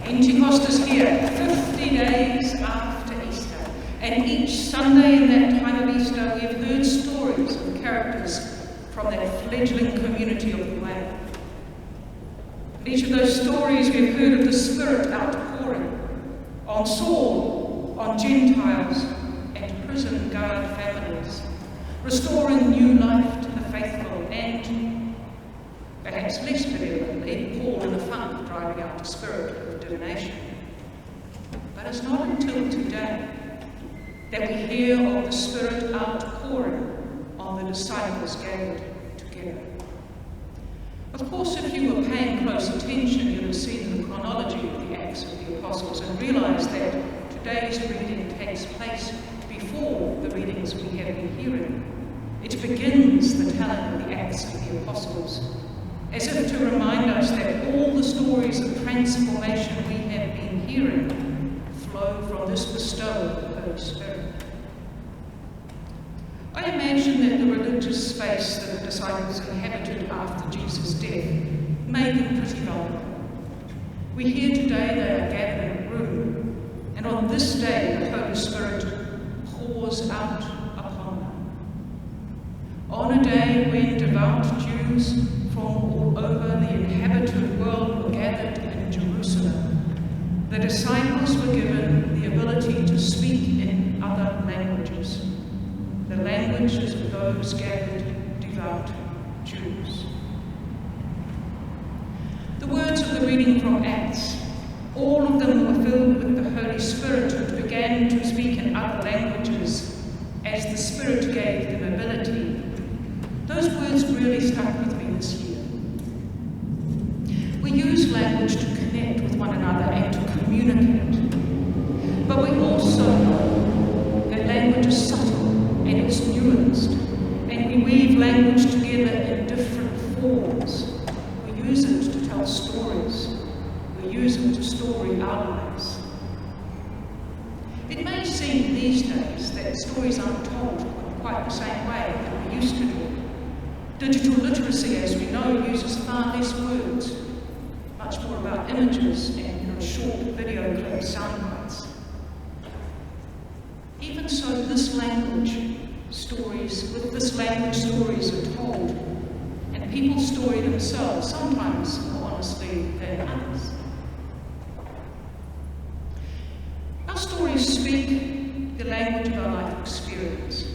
Pentecost is here, 50 days after Easter, and each Sunday in that time of Easter we've heard stories of characters from that fledgling community of the way. In each of those stories we've heard of the Spirit outpouring on Saul, on Gentiles and prison guard families, restoring new life to the faithful and, perhaps less benevolently, Paul in the funk driving out the spirit of divination. But it's not until today that we hear of the Spirit outpouring on the disciples gathered together. Of course, if you were paying close attention, you'd have seen the chronology of the Acts of the Apostles and realised that today's reading takes place before the readings we have been hearing. It begins the telling of the Acts of the Apostles, as if to remind us that all the stories of transformation we have been hearing flow from this bestowal of the Holy Spirit. I imagine that the religious space that the disciples inhabited after Jesus' death made them pretty vulnerable. We hear today they are gathered in a room, and on this day the Holy Spirit pours out upon them. On a day when devout Jews from all over the inhabited world were gathered in Jerusalem, the disciples were given the ability to speak in other languages, the languages of those gathered devout Jews. The words of the reading from Acts, all of them were filled with the Holy Spirit and began to speak in other languages as the Spirit gave them ability. Those words really stuck with me this year. We use language to connect with one another and to communicate, but we also know that language is subtle and it's nuanced, and we weave language together in different forms. We use it to tell stories. We use it to story our lives. It may seem these days that stories aren't told quite the same way that we used to do. Digital literacy, as we know, uses far less words, much more about images and short video clips, sound bites. Even so, with this language, stories are told, and people story themselves, sometimes more honestly than others. Our stories speak the language of our life experience.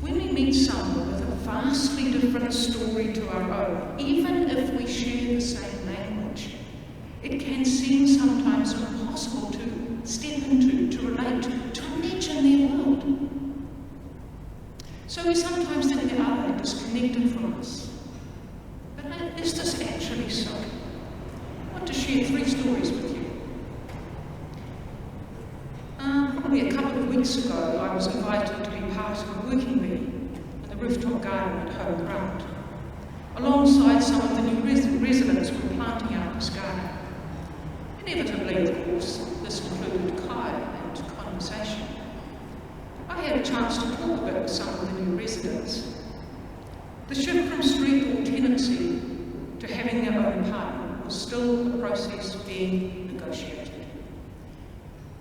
When we meet someone with a vastly different story to our own, even if we share the same language, it can seem sometimes impossible to step into, to relate, to imagine their world. So we sometimes think the other is disconnected from us. But is this actually so? I want to share 3 stories with you. Probably a couple of weeks ago, I was invited to be part of a working meeting in the rooftop garden at home ground. Alongside some of the new residents who were planting out this garden. Inevitably, of course, this included Kai and conversation. I had a chance to talk a bit with some of the new residents. The shift from street or tenancy to having their own apartment was still a process being negotiated.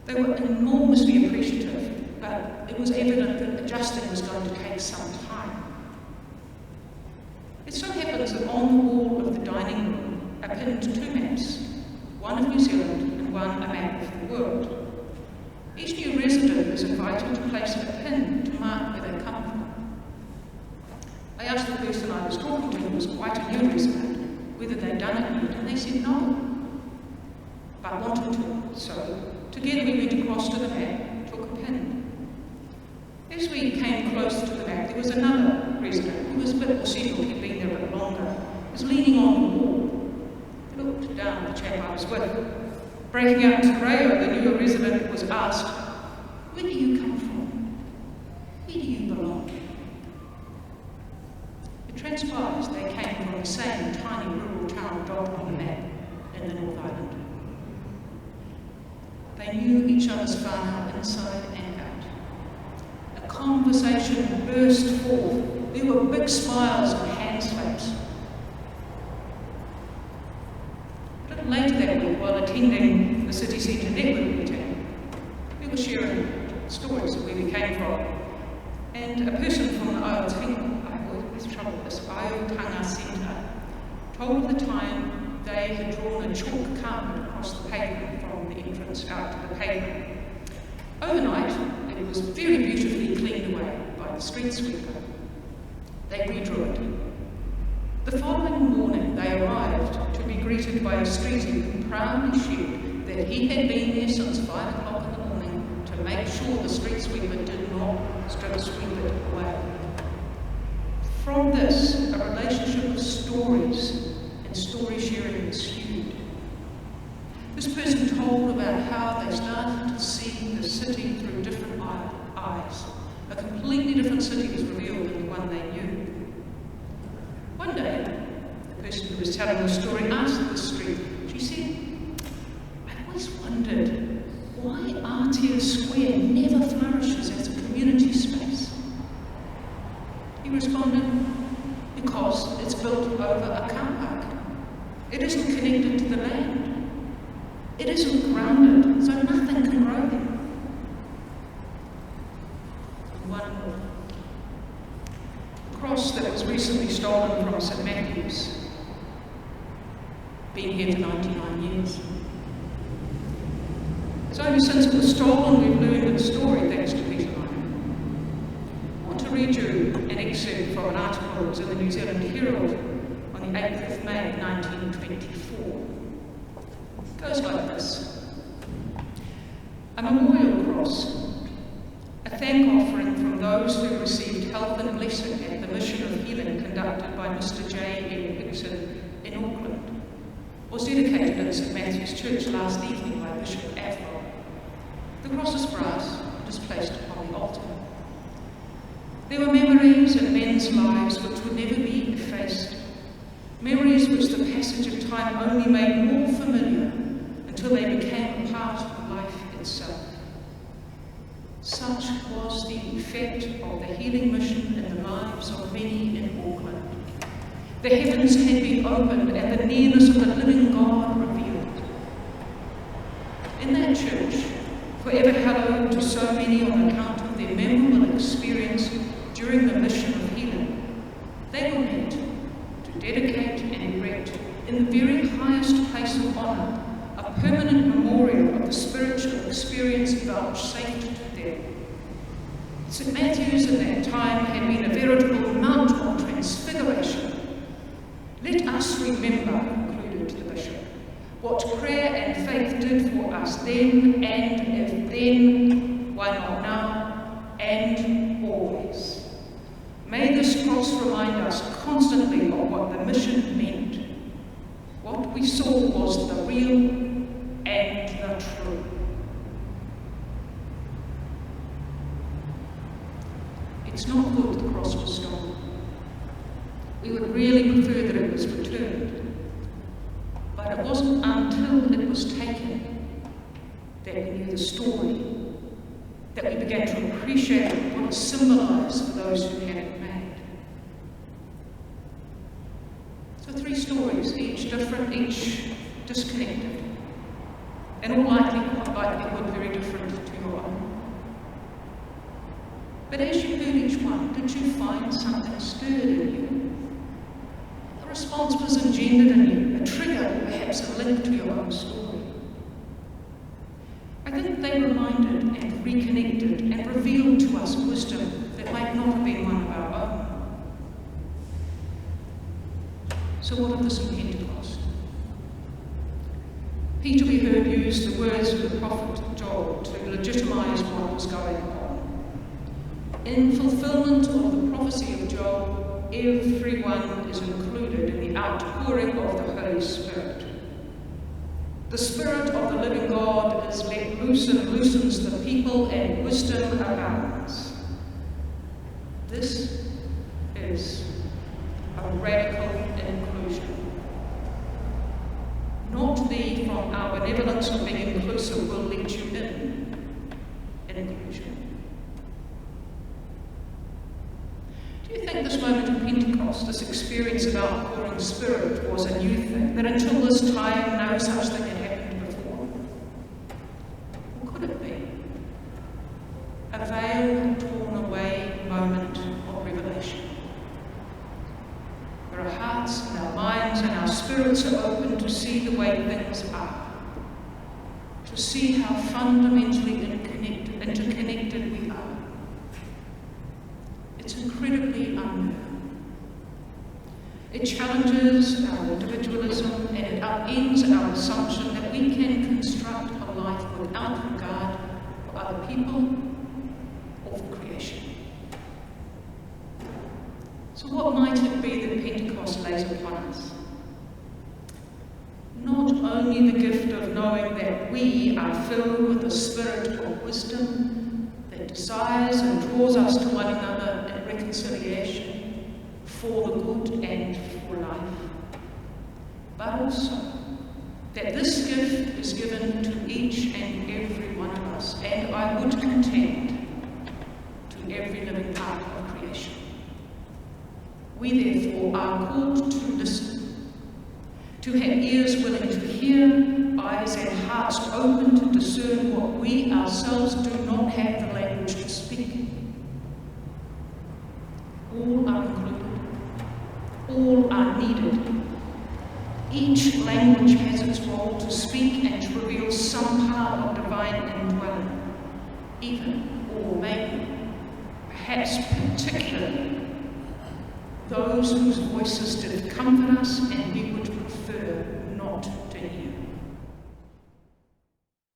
They were enormously appreciative, but it was evident that adjusting was going to take some time. It so happens that on the wall of the dining room are pinned 2 maps, one of New Zealand and one a map of the world. Each new resident is invited to place a pin to mark where they come from. I asked the person I was talking to, who was quite a new resident, whether they'd done it yet, and they said no, but wanted to. So together we went across to the map, took a pin. As we came close to the map, there was another resident who was a bit more settled, he'd been there a bit longer. He was leaning on the wall. He looked down at the chap I was with. Breaking out into rail, the newer resident was asked, "Where do you come from? Where do you belong?" It transpires they came from the same tiny rural town dotted on the map in the North Island. They knew each other's whānau inside and out. A conversation burst forth. There were big smiles and hand slaps. But later that week, while attending the City Centre Network meeting, we were sharing stories of where we came from. And a person from the Aiotanga Centre told of the time they had drawn a chalk carpet across the pavement from the entrance out to the pavement. Overnight, it was very beautifully cleaned away by the street sweeper. They redrew it. The following morning, they arrived to be greeted by a streetie who proudly shared that he had been there since 5 o'clock in the morning to make sure the street sweeper did not strip sweep it away. From this, a relationship of stories and story sharing ensued. This person told about how they started to see the city through different eyes. A completely different city was revealed in the one they knew. One day, the person who was telling the story asked the street, she said, "I've always wondered why Aotea Square never flourishes as a community space." He responded, "Because it's built over a car park. It isn't connected to the land. It isn't grounded, so nothing can grow there." One more. The cross that was recently stolen from St Matthew's. Been here for 99 years. It's only since it was stolen we've learned its story, thanks to Peter Lyon. I want to read you an excerpt from an article that was in the New Zealand Herald on the 8th of May 1924. It goes like this. A memorial cross, a thank offering from those who received health and blessing at the mission of healing conducted by Mr. J. M. Hickson in Auckland, was dedicated in St Matthew's Church last evening by Bishop Afro. The cross is brass and is placed upon the altar. There were memories in men's lives which would never be effaced, memories which the passage of time only made more familiar until they became a part of life itself. Such was the effect of the healing mission in the lives of many in Auckland. The heavens had been opened and the nearness of the living God revealed. In that church, forever hallowed to so many on account of their memorable experience during the mission of healing, they were meant to dedicate and erect in the very highest place of honour a permanent memorial of the spiritual experience vouchsafed to them. St Matthew's in that time had been a veritable mount of transfiguration. Let us remember, concluded the bishop, what prayer and faith did for us then, and if then, why not now, and always. May this cross remind us constantly of what the mission meant. What we saw was the real and the true. It's not good the cross was stolen. We would really prefer that it was returned. But it wasn't until it was taken that we knew the story, that we began to appreciate what it symbolised for those who had it made. So 3 stories, each different, each disconnected, and all likelihood very different to your own. But as you heard each one, did you find something stirred in you? A response was engendered in you, a trigger, perhaps a link to your own story. I think they reminded and reconnected and revealed to us wisdom that might not have been one of our own. So what of this in Pentecost? Peter, we heard, used the words of the prophet Joel to legitimise what was going on. In fulfillment of the prophecy of Joel, everyone is included in the outpouring of the Holy Spirit. The Spirit of the living God is let loose and loosens the people, and wisdom abounds. This is a radical inclusion. Not the from our benevolence of being inclusive will let you in inclusion. Do you think this moment of Pentecost, this experience of outpouring Spirit, was a new thing, that until this time no no such thing had happened before? Or could it be a veil torn away moment of revelation, where our hearts and our minds and our spirits are open to see the way things are, to see how fundamentally interconnected we are? It's incredibly unnerving. It challenges our individualism and it upends our assumption that we can construct a life without regard for other people or for creation. So what might it be that Pentecost lays upon us? Not only the gift of knowing that we are filled with the spirit of wisdom that desires and draws us to one another in reconciliation for the good and for life, but also that this gift is given to each and every one of us, and I would contend to every living part of creation. We therefore are called to listen, to have ears willing to hear, eyes and hearts open to discern what we ourselves do not have the language to speak. All are included. All are needed. Each language has its role to speak and to reveal some part of divine indwelling, even, or maybe, perhaps particularly, those whose voices did comfort us and we would prefer not to hear.